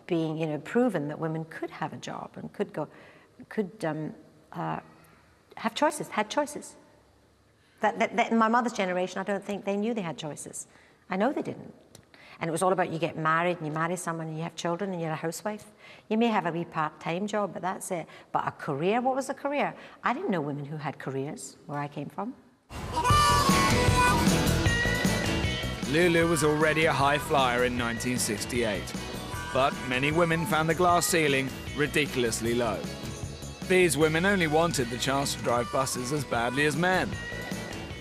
being, you know, proven that women could have a job and could have choices, had choices. That in my mother's generation, I don't think they knew they had choices. I know they didn't. And it was all about you get married and you marry someone and you have children and you're a housewife. You may have a wee part-time job, but that's it. But a career, what was a career? I didn't know women who had careers where I came from. Lulu was already a high flyer in 1968, but many women found the glass ceiling ridiculously low. These women only wanted the chance to drive buses as badly as men.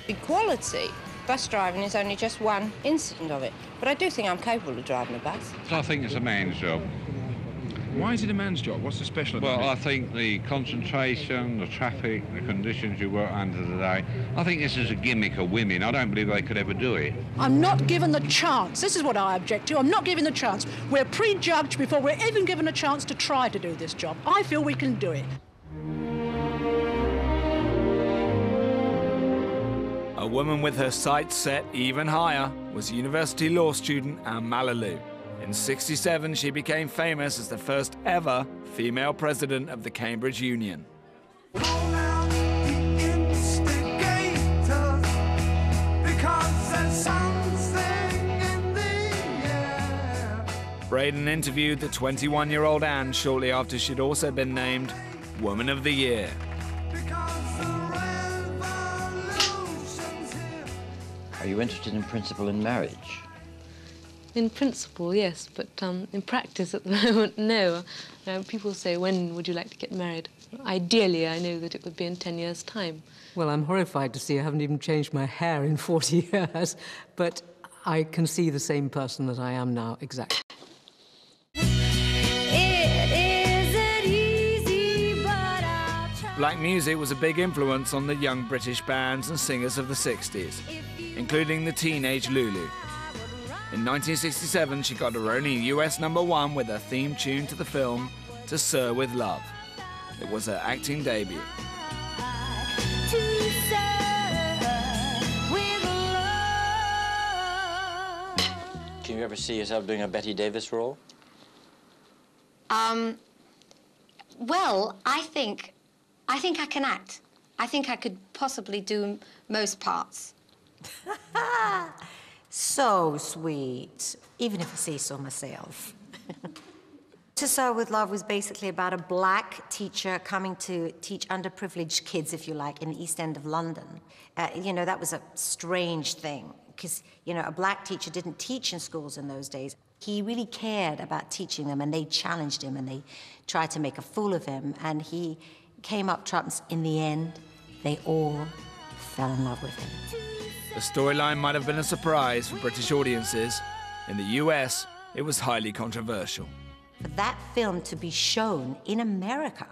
Equality. Bus driving is only just one incident of it, but I do think I'm capable of driving a bus. I think it's a man's job. Why is it a man's job? What's so special about it? Well, I think the concentration, the traffic, the conditions you work under today, I think this is a gimmick of women. I don't believe they could ever do it. I'm not given the chance. This is what I object to. I'm not given the chance. We're prejudged before we're even given a chance to try to do this job. I feel we can do it. A woman with her sights set even higher was university law student Lulu. In '67, she became famous as the first ever female president of the Cambridge Union. Braden interviewed the 21-year-old Anne shortly after she'd also been named Woman of the Year. Are you interested in principle in marriage? In principle, yes, but in practice at the moment, no. People say, when would you like to get married? Ideally, I know that it would be in 10 years' time. Well, I'm horrified to see I haven't even changed my hair in 40 years, but I can see the same person that I am now, exactly. Black music was a big influence on the young British bands and singers of the '60s, including the teenage Lulu. In 1967, she got her only US #1 with her theme tune to the film To Sir With Love. It was her acting debut. Can you ever see yourself doing a Betty Davis role? Well, I think I can act. I think I could possibly do most parts. So sweet, even if I say so myself. To Sir With Love was basically about a black teacher coming to teach underprivileged kids, if you like, in the East End of London. You know, that was a strange thing, because, you know, a black teacher didn't teach in schools in those days. He really cared about teaching them, and they challenged him, and they tried to make a fool of him, and he came up trumps. In the end, they all fell in love with him. The storyline might have been a surprise for British audiences. In the US, it was highly controversial. For that film to be shown in America,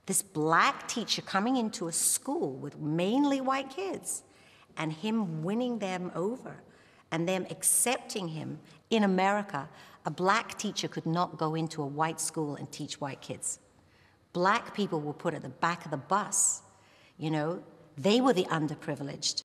this black teacher coming into a school with mainly white kids, and him winning them over, and them accepting him in America, a black teacher could not go into a white school and teach white kids. Black people were put at the back of the bus, you know? They were the underprivileged.